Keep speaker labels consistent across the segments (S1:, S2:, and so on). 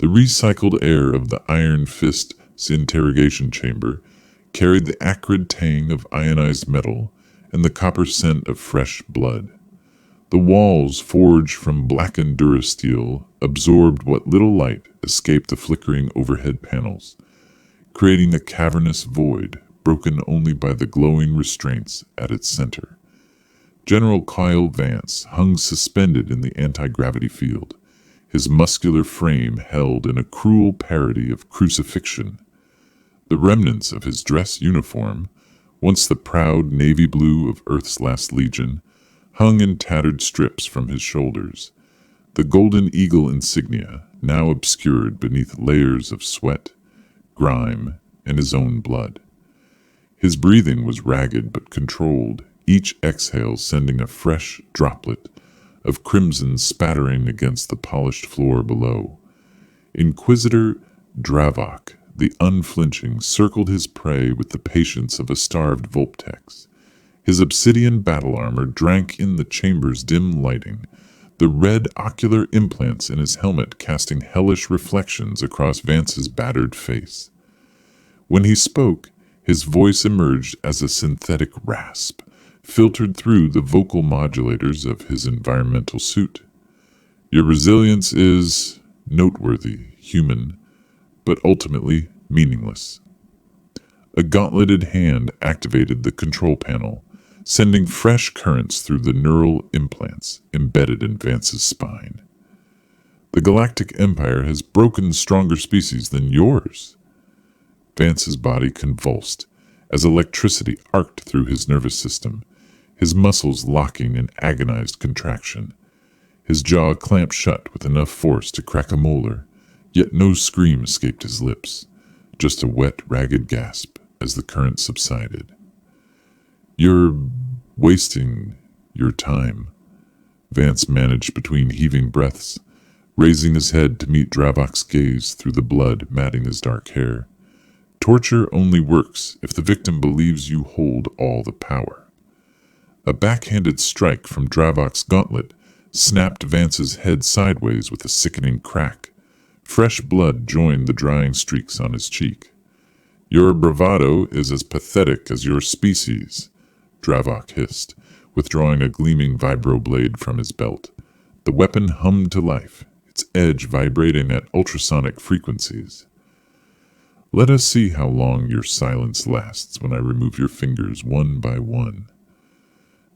S1: The recycled air of the Iron Fist's interrogation chamber carried the acrid tang of ionized metal and the copper scent of fresh blood. The walls, forged from blackened durasteel, absorbed what little light escaped the flickering overhead panels, creating a cavernous void broken only by the glowing restraints at its center. General Kyle Vance hung suspended in the anti-gravity field, his muscular frame held in a cruel parody of crucifixion. The remnants of his dress uniform, once the proud navy blue of Earth's last legion, hung in tattered strips from his shoulders, the golden eagle insignia now obscured beneath layers of sweat, grime, and his own blood. His breathing was ragged but controlled, each exhale sending a fresh droplet of crimson spattering against the polished floor below. Inquisitor Dravok, the unflinching, circled his prey with the patience of a starved Volptex. His obsidian battle armor drank in the chamber's dim lighting, the red ocular implants in his helmet casting hellish reflections across Vance's battered face. When he spoke, his voice emerged as a synthetic rasp, filtered through the vocal modulators of his environmental suit. Your resilience is noteworthy, human, but ultimately meaningless. A gauntleted hand activated the control panel, sending fresh currents through the neural implants embedded in Vance's spine. The Galactic Empire has broken stronger species than yours. Vance's body convulsed as electricity arced through his nervous system, his muscles locking in agonized contraction. His jaw clamped shut with enough force to crack a molar, yet no scream escaped his lips, just a wet, ragged gasp as the current subsided. You're wasting your time, Vance managed between heaving breaths, raising his head to meet Dravok's gaze through the blood matting his dark hair. Torture only works if the victim believes you hold all the power. A backhanded strike from Dravok's gauntlet snapped Vance's head sideways with a sickening crack. Fresh blood joined the drying streaks on his cheek. Your bravado is as pathetic as your species, Dravok hissed, withdrawing a gleaming vibroblade from his belt. The weapon hummed to life, its edge vibrating at ultrasonic frequencies. Let us see how long your silence lasts when I remove your fingers one by one.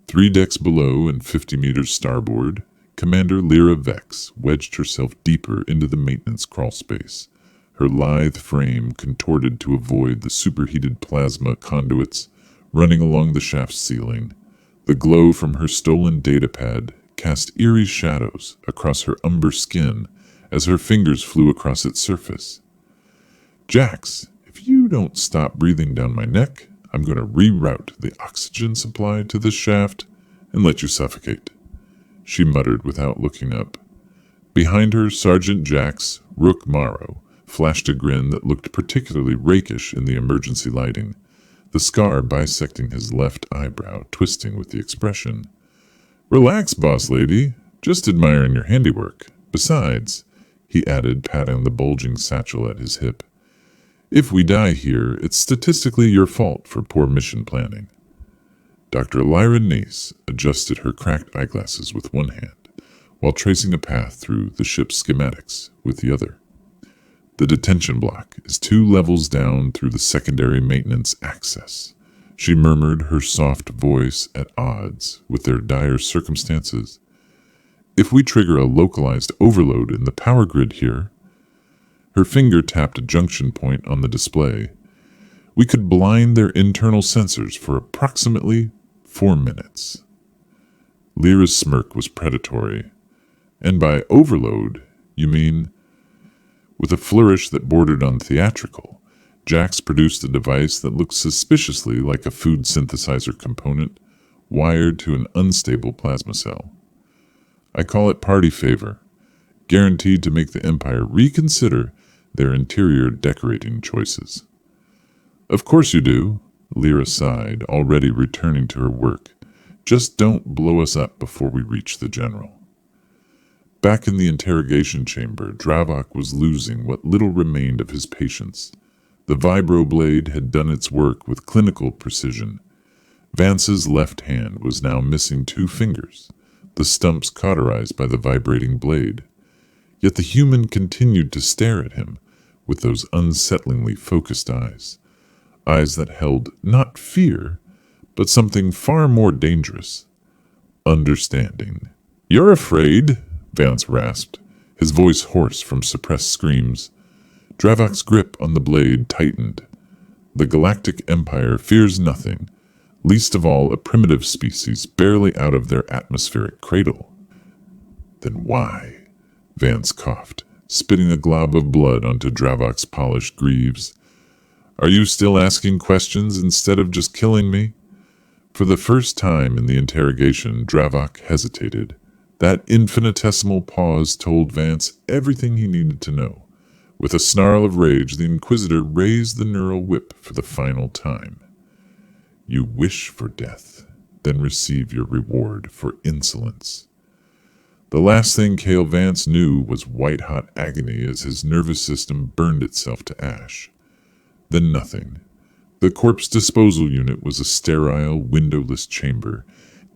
S1: 3 decks below and 50 meters starboard, Commander Lyra Vex wedged herself deeper into the maintenance crawlspace, her lithe frame contorted to avoid the superheated plasma conduits running along the shaft's ceiling. The glow from her stolen datapad cast eerie shadows across her umber skin as her fingers flew across its surface. Jax, if you don't stop breathing down my neck, I'm going to reroute the oxygen supply to this shaft and let you suffocate, she muttered without looking up. Behind her, Sergeant Jax Rook Morrow flashed a grin that looked particularly rakish in the emergency lighting, the scar bisecting his left eyebrow, twisting with the expression. Relax, boss lady. Just admiring your handiwork. Besides, he added, patting the bulging satchel at his hip, if we die here, it's statistically your fault for poor mission planning. Dr. Lyra Nace adjusted her cracked eyeglasses with one hand, while tracing a path through the ship's schematics with the other. The detention block is 2 levels down through the secondary maintenance access, she murmured, her soft voice at odds with their dire circumstances. If we trigger a localized overload in the power grid here, her finger tapped a junction point on the display, we could blind their internal sensors for approximately 4 minutes. Lyra's smirk was predatory. And by overload, you mean? With a flourish that bordered on theatrical, Jax produced a device that looked suspiciously like a food synthesizer component wired to an unstable plasma cell. I call it party favor, guaranteed to make the Empire reconsider their interior decorating choices. Of course you do, Lyra sighed, already returning to her work. Just don't blow us up before we reach the General. Back in the interrogation chamber, Dravok was losing what little remained of his patience. The vibroblade had done its work with clinical precision. Vance's left hand was now missing 2 fingers, the stumps cauterized by the vibrating blade. Yet the human continued to stare at him with those unsettlingly focused eyes. Eyes that held not fear, but something far more dangerous. Understanding. "You're afraid," Vance rasped, his voice hoarse from suppressed screams. Dravok's grip on the blade tightened. The Galactic Empire fears nothing, least of all a primitive species barely out of their atmospheric cradle. "Then why?" Vance coughed, spitting a glob of blood onto Dravok's polished greaves. "Are you still asking questions instead of just killing me?" For the first time in the interrogation, Dravok hesitated. That infinitesimal pause told Vance everything he needed to know. With a snarl of rage, the Inquisitor raised the neural whip for the final time. "You wish for death, then receive your reward for insolence." The last thing Cale Vance knew was white-hot agony as his nervous system burned itself to ash. Then nothing. The corpse disposal unit was a sterile, windowless chamber,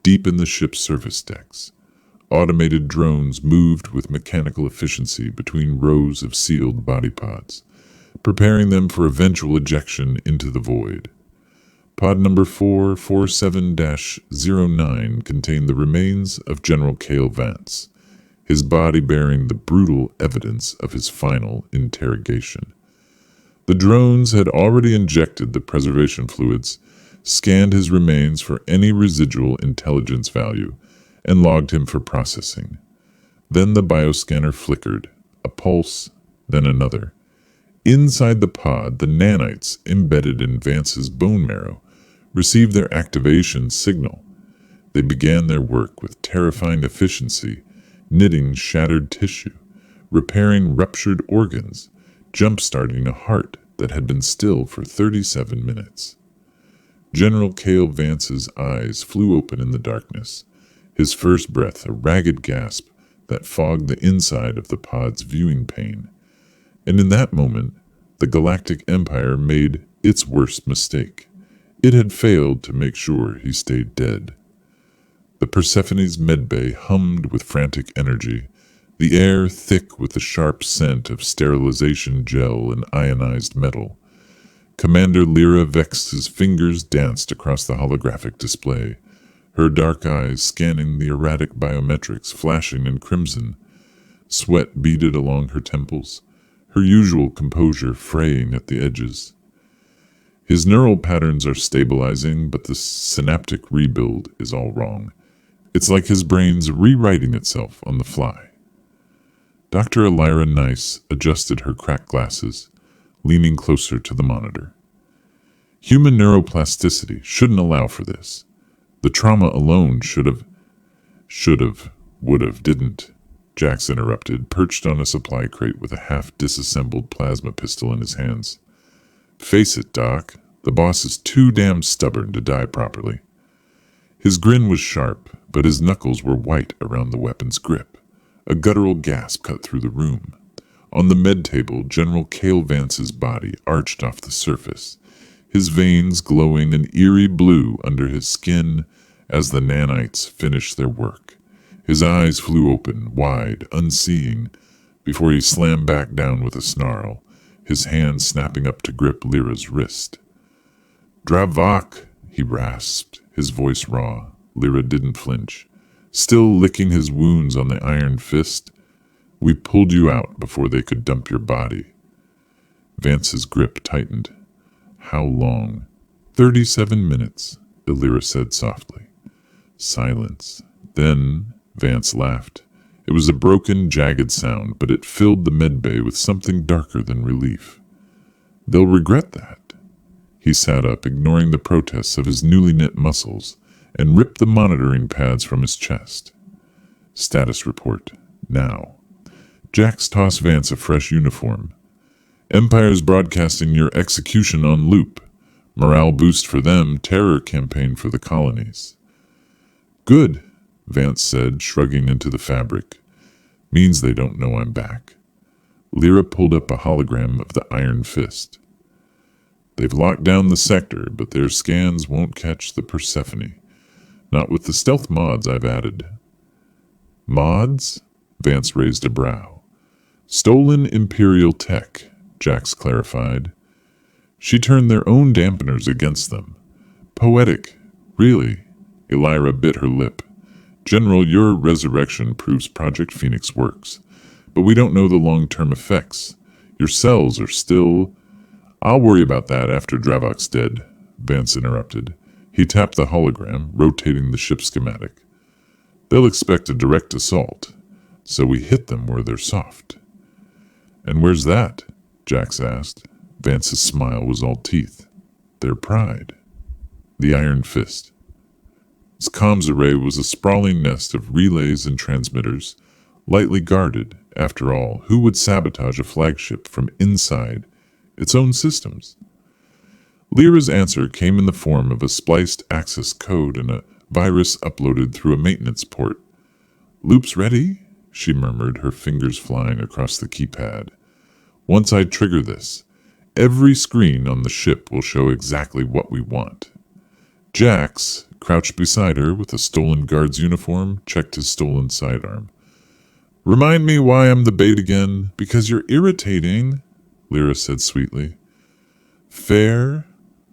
S1: deep in the ship's service decks. Automated drones moved with mechanical efficiency between rows of sealed body pods, preparing them for eventual ejection into the void. Pod number 447-09 contained the remains of General Cale Vance, his body bearing the brutal evidence of his final interrogation. The drones had already injected the preservation fluids, scanned his remains for any residual intelligence value, and logged him for processing. Then the bioscanner flickered, a pulse, then another. Inside the pod, the nanites embedded in Vance's bone marrow received their activation signal. They began their work with terrifying efficiency, knitting shattered tissue, repairing ruptured organs, jump-starting a heart that had been still for 37 minutes. General Cale Vance's eyes flew open in the darkness, his first breath a ragged gasp that fogged the inside of the pod's viewing pane. And in that moment, the Galactic Empire made its worst mistake. It had failed to make sure he stayed dead. The Persephone's medbay hummed with frantic energy, the air thick with the sharp scent of sterilization gel and ionized metal. Commander Lyra Vex's fingers danced across the holographic display, her dark eyes scanning the erratic biometrics flashing in crimson. Sweat beaded along her temples, her usual composure fraying at the edges. His neural patterns are stabilizing, but the synaptic rebuild is all wrong. It's like his brain's rewriting itself on the fly. Dr. Elira Nice adjusted her cracked glasses, leaning closer to the monitor. Human neuroplasticity shouldn't allow for this. The trauma alone should've, would've, didn't. Jax interrupted, perched on a supply crate with a half-disassembled plasma pistol in his hands. "Face it, Doc, the boss is too damn stubborn to die properly." His grin was sharp, but his knuckles were white around the weapon's grip. A guttural gasp cut through the room. On the med table, General Cale Vance's body arched off the surface, his veins glowing an eerie blue under his skin as the nanites finished their work. His eyes flew open, wide, unseeing, before he slammed back down with a snarl, his hand snapping up to grip Lyra's wrist. "Dravok," he rasped, his voice raw. Lyra didn't flinch. Still licking his wounds on the iron fist, "We pulled you out before they could dump your body." Vance's grip tightened. "How long?" 37 minutes, Lyra said softly. Silence. Then Vance laughed. It was a broken, jagged sound, but it filled the medbay with something darker than relief. "They'll regret that." He sat up, ignoring the protests of his newly knit muscles, and ripped the monitoring pads from his chest. Status report. Now. Jax tossed Vance a fresh uniform. "Empire's broadcasting your execution on loop. Morale boost for them, terror campaign for the colonies." "Good," Vance said, shrugging into the fabric. Means they don't know I'm back. Lyra pulled up a hologram of the Iron Fist. They've locked down the sector, but their scans won't catch the Persephone. Not with the stealth mods I've added. Mods? Vance raised a brow. Stolen Imperial tech, Jax clarified. She turned their own dampeners against them. Poetic, really. Elira bit her lip. General, your resurrection proves Project Phoenix works, but we don't know the long-term effects. Your cells are still... I'll worry about that after Dravok's dead, Vance interrupted. He tapped the hologram, rotating the ship schematic. They'll expect a direct assault, so we hit them where they're soft. And where's that? Jax asked. Vance's smile was all teeth. Their pride. The Iron Fist. Its comms array was a sprawling nest of relays and transmitters, lightly guarded. After all, who would sabotage a flagship from inside its own systems? Lyra's answer came in the form of a spliced access code and a virus uploaded through a maintenance port. Loops ready? She murmured, her fingers flying across the keypad. Once I trigger this, every screen on the ship will show exactly what we want. Jax, crouched beside her with a stolen guard's uniform, checked his stolen sidearm. Remind me why I'm the bait again? Because you're irritating, Lyra said sweetly. Fair?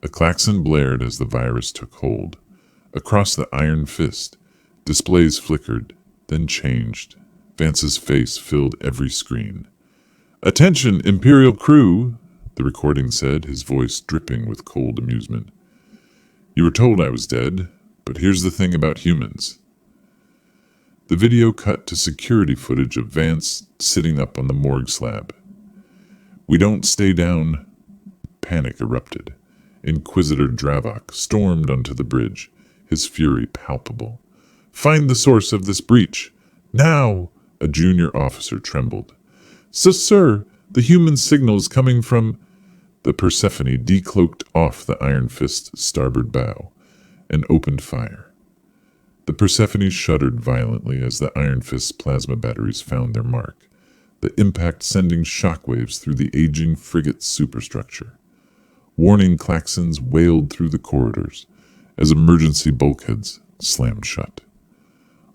S1: A klaxon blared as the virus took hold. Across the Iron Fist, displays flickered, then changed. Vance's face filled every screen. Attention, Imperial crew, the recording said, his voice dripping with cold amusement. You were told I was dead, but here's the thing about humans. The video cut to security footage of Vance sitting up on the morgue slab. We don't stay down. Panic erupted. Inquisitor Dravok stormed onto the bridge, his fury palpable. Find the source of this breach. Now! A junior officer trembled. Sir, the human signal is coming from... The Persephone decloaked off the Iron Fist's starboard bow and opened fire. The Persephone shuddered violently as the Iron Fist's plasma batteries found their mark, the impact sending shockwaves through the aging frigate's superstructure. Warning klaxons wailed through the corridors as emergency bulkheads slammed shut.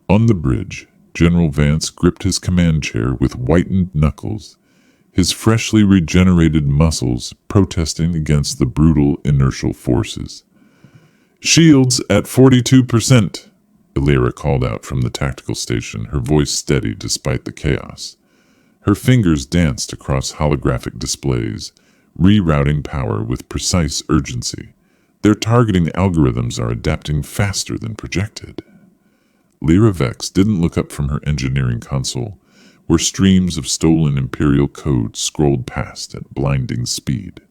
S1: On the bridge, General Vance gripped his command chair with whitened knuckles, his freshly regenerated muscles protesting against the brutal inertial forces. Shields at 42%, Elira called out from the tactical station, her voice steady despite the chaos. Her fingers danced across holographic displays, rerouting power with precise urgency. Their targeting algorithms are adapting faster than projected. Lyra Vex didn't look up from her engineering console, where streams of stolen Imperial code scrolled past at blinding speed.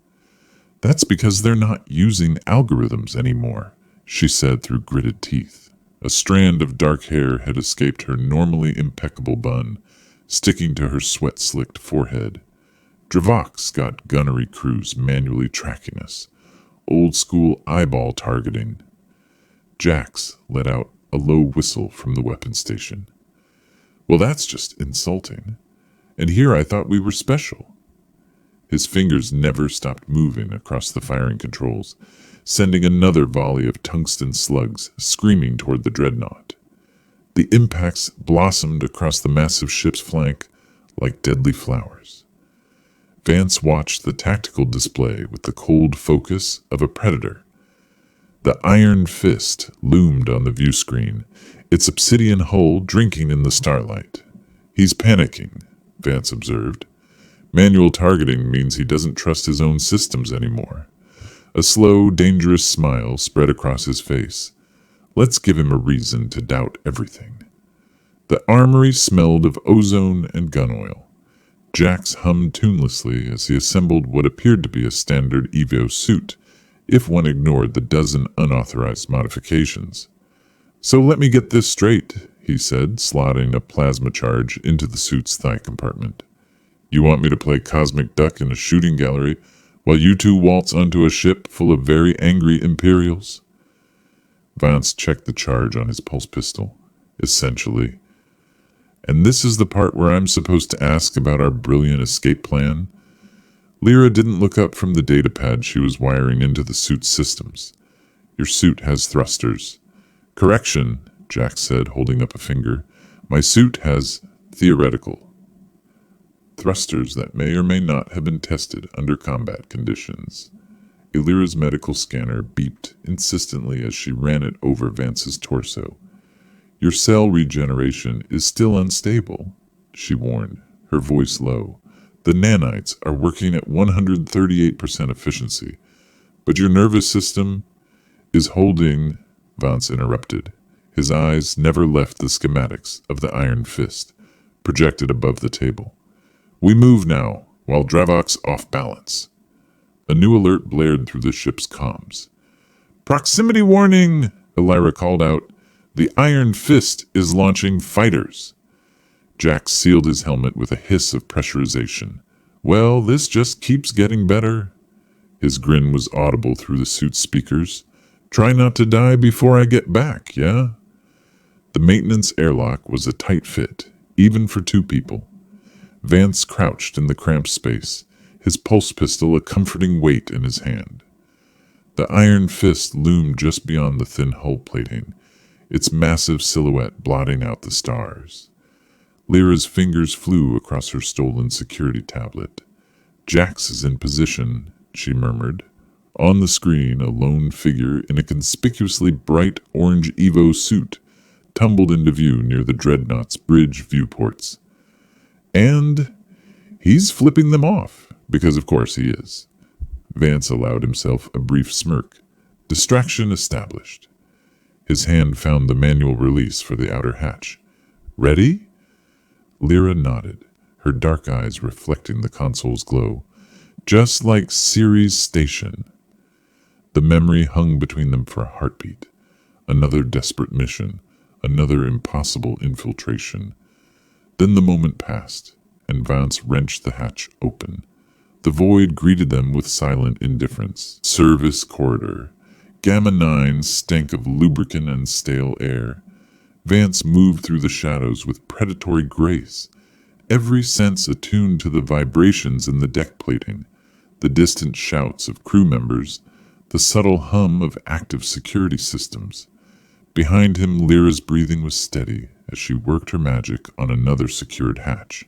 S1: That's because they're not using algorithms anymore, she said through gritted teeth. A strand of dark hair had escaped her normally impeccable bun, sticking to her sweat-slicked forehead. Dravok's got gunnery crews manually tracking us. Old-school eyeball targeting. Jax let out a low whistle from the weapons station. Well, that's just insulting. And here I thought we were special. His fingers never stopped moving across the firing controls, sending another volley of tungsten slugs screaming toward the dreadnought. The impacts blossomed across the massive ship's flank like deadly flowers. Vance watched the tactical display with the cold focus of a predator. The Iron Fist loomed on the view screen, its obsidian hull drinking in the starlight. He's panicking, Vance observed. Manual targeting means he doesn't trust his own systems anymore. A slow, dangerous smile spread across his face. Let's give him a reason to doubt everything. The armory smelled of ozone and gun oil. Jax hummed tunelessly as he assembled what appeared to be a standard Evo suit, if one ignored the dozen unauthorized modifications. So let me get this straight, he said, slotting a plasma charge into the suit's thigh compartment. You want me to play cosmic duck in a shooting gallery while you two waltz onto a ship full of very angry Imperials? Vance checked the charge on his pulse pistol. Essentially. And this is the part where I'm supposed to ask about our brilliant escape plan. Lyra didn't look up from the datapad she was wiring into the suit's systems. Your suit has thrusters. Correction, Jack said, holding up a finger. My suit has theoretical thrusters that may or may not have been tested under combat conditions. Lyra's medical scanner beeped insistently as she ran it over Vance's torso. Your cell regeneration is still unstable, she warned, her voice low. The nanites are working at 138% efficiency, but your nervous system is holding, Vance interrupted. His eyes never left the schematics of the Iron Fist, projected above the table. We move now, while Dravok's off balance. A new alert blared through the ship's comms. Proximity warning, Elira called out. The Iron Fist is launching fighters. Jack sealed his helmet with a hiss of pressurization. Well, this just keeps getting better. His grin was audible through the suit's speakers. Try not to die before I get back, yeah? The maintenance airlock was a tight fit, even for two people. Vance crouched in the cramped space, his pulse pistol a comforting weight in his hand. The Iron Fist loomed just beyond the thin hull plating, its massive silhouette blotting out the stars. Lyra's fingers flew across her stolen security tablet. Jax is in position, she murmured. On the screen, a lone figure in a conspicuously bright orange Evo suit tumbled into view near the Dreadnought's bridge viewports. And he's flipping them off, because of course he is. Vance allowed himself a brief smirk. Distraction established. His hand found the manual release for the outer hatch. Ready? Lyra nodded, her dark eyes reflecting the console's glow. Just like Ceres Station. The memory hung between them for a heartbeat. Another desperate mission, another impossible infiltration. Then the moment passed, and Vance wrenched the hatch open. The void greeted them with silent indifference. Service corridor. Gamma 9 stank of lubricant and stale air. Vance moved through the shadows with predatory grace, every sense attuned to the vibrations in the deck plating, the distant shouts of crew members, the subtle hum of active security systems. Behind him, Lyra's breathing was steady as she worked her magic on another secured hatch.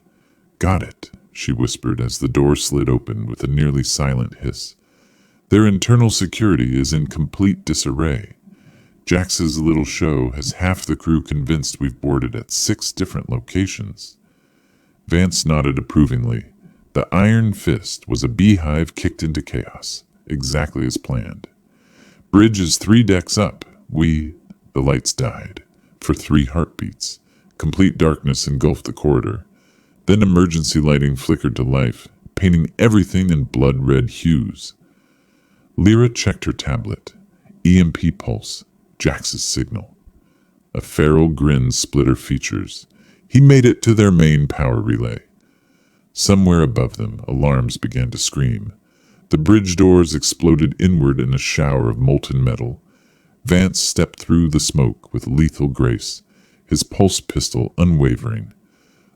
S1: Got it, she whispered as the door slid open with a nearly silent hiss. Their internal security is in complete disarray. Jax's little show has half the crew convinced we've boarded at 6 different locations. Vance nodded approvingly. The Iron Fist was a beehive kicked into chaos, exactly as planned. Bridge is 3 decks up. The lights died. For 3 heartbeats. Complete darkness engulfed the corridor. Then emergency lighting flickered to life, painting everything in blood-red hues. Lyra checked her tablet. EMP pulse. Jax's signal. A feral grin split her features. He made it to their main power relay. Somewhere above them, alarms began to scream. The bridge doors exploded inward in a shower of molten metal. Vance stepped through the smoke with lethal grace, his pulse pistol unwavering.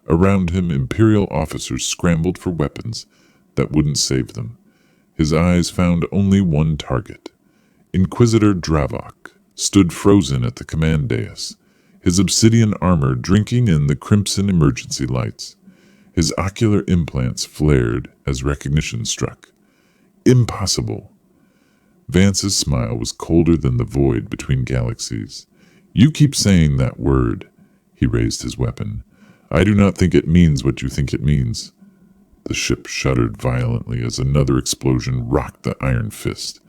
S1: Around him, Imperial officers scrambled for weapons that wouldn't save them. His eyes found only one target. Inquisitor Dravok stood frozen at the command dais, his obsidian armor drinking in the crimson emergency lights. His ocular implants flared as recognition struck. Impossible. Vance's smile was colder than the void between galaxies. You keep saying that word. He raised his weapon. I do not think it means what you think it means. The ship shuddered violently as another explosion rocked the Iron Fist.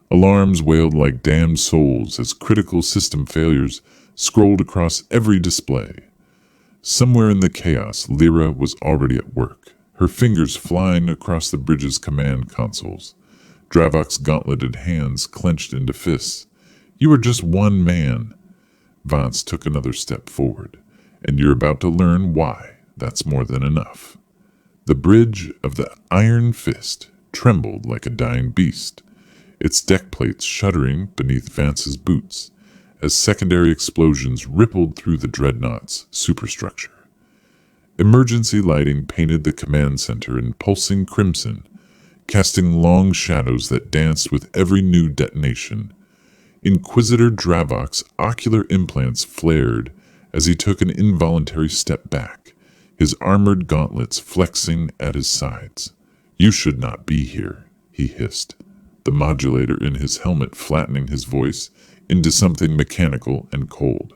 S1: Alarms wailed like damned souls as critical system failures scrolled across every display. Somewhere in the chaos, Lyra was already at work, her fingers flying across the bridge's command consoles. Dravok's gauntleted hands clenched into fists. You are just one man. Vance took another step forward, and you're about to learn why that's more than enough. The bridge of the Iron Fist trembled like a dying beast, its deck plates shuddering beneath Vance's boots as secondary explosions rippled through the Dreadnought's superstructure. Emergency lighting painted the command center in pulsing crimson, casting long shadows that danced with every new detonation. Inquisitor Dravok's ocular implants flared as he took an involuntary step back, his armored gauntlets flexing at his sides. "You should not be here," he hissed, the modulator in his helmet flattening his voice into something mechanical and cold.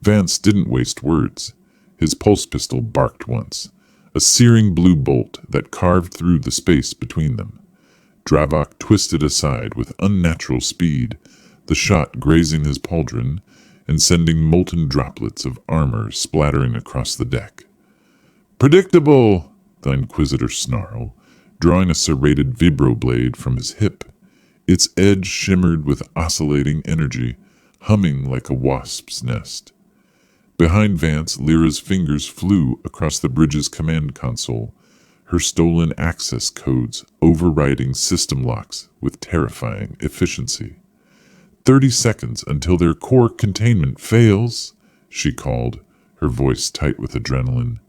S1: Vance didn't waste words. His pulse pistol barked once, a searing blue bolt that carved through the space between them. Dravok twisted aside with unnatural speed, the shot grazing his pauldron and sending molten droplets of armor splattering across the deck. "Predictable!" the Inquisitor snarled, drawing a serrated vibroblade from his hip. Its edge shimmered with oscillating energy, humming like a wasp's nest. Behind Vance, Lyra's fingers flew across the bridge's command console, her stolen access codes overriding system locks with terrifying efficiency. 30 seconds until their core containment fails, she called, her voice tight with adrenaline.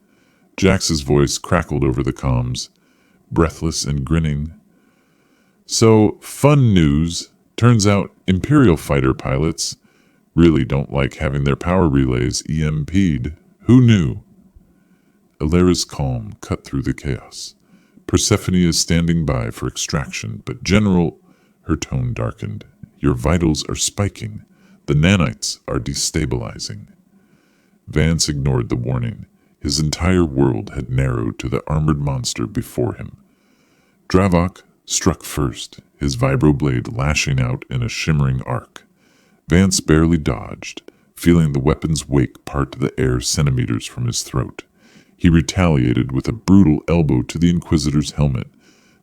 S1: Jax's voice crackled over the comms, breathless and grinning. "So, fun news. Turns out Imperial fighter pilots really don't like having their power relays EMP'd. Who knew?" Alera's calm cut through the chaos. "Persephone is standing by for extraction, but General..." Her tone darkened. "Your vitals are spiking. The nanites are destabilizing." Vance ignored the warning. His entire world had narrowed to the armored monster before him. Dravok struck first, his vibroblade lashing out in a shimmering arc. Vance barely dodged, feeling the weapon's wake part the air centimeters from his throat. He retaliated with a brutal elbow to the Inquisitor's helmet,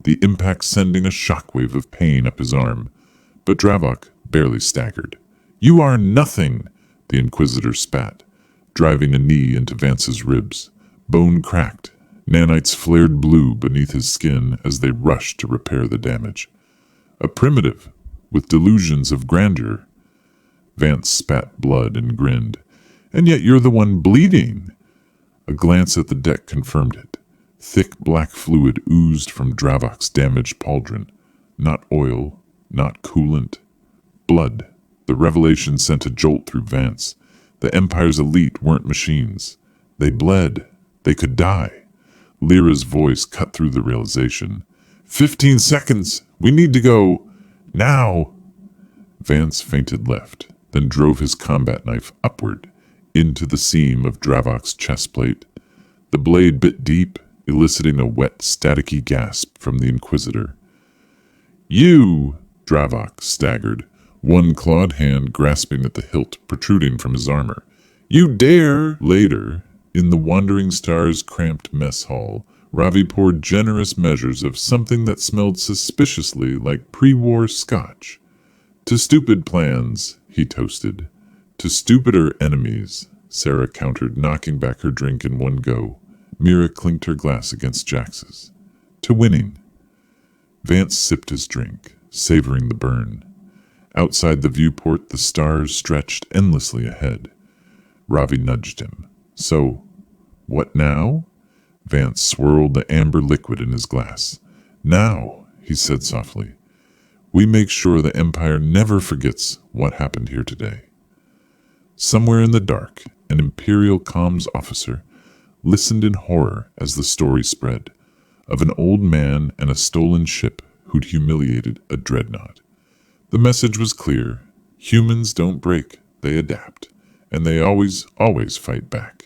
S1: the impact sending a shockwave of pain up his arm. But Dravok barely staggered. "You are nothing!" the Inquisitor spat, driving a knee into Vance's ribs. Bone cracked. Nanites flared blue beneath his skin as they rushed to repair the damage. "A primitive, with delusions of grandeur." Vance spat blood and grinned. "And yet you're the one bleeding." A glance at the deck confirmed it. Thick black fluid oozed from Dravok's damaged pauldron. Not oil, not coolant. Blood. The revelation sent a jolt through Vance. The Empire's elite weren't machines. They bled. They could die. Lyra's voice cut through the realization. 15 seconds! We need to go... now! Vance feinted left, then drove his combat knife upward, into the seam of Dravok's chest plate. The blade bit deep, eliciting a wet, staticky gasp from the Inquisitor. "You!" Dravok staggered, one clawed hand grasping at the hilt protruding from his armor. "You dare!" Later, in the Wandering Star's cramped mess hall, Ravi poured generous measures of something that smelled suspiciously like pre-war scotch. "To stupid plans," he toasted. "To stupider enemies," Sarah countered, knocking back her drink in one go. Mira clinked her glass against Jax's. "To winning." Vance sipped his drink, savoring the burn. Outside the viewport, the stars stretched endlessly ahead. Ravi nudged him. "So, what now?" Vance swirled the amber liquid in his glass. "Now," he said softly, "we make sure the Empire never forgets what happened here today." Somewhere in the dark, an Imperial comms officer listened in horror as the story spread, of an old man and a stolen ship who'd humiliated a dreadnought. The message was clear. Humans don't break, they adapt, and they always fight back.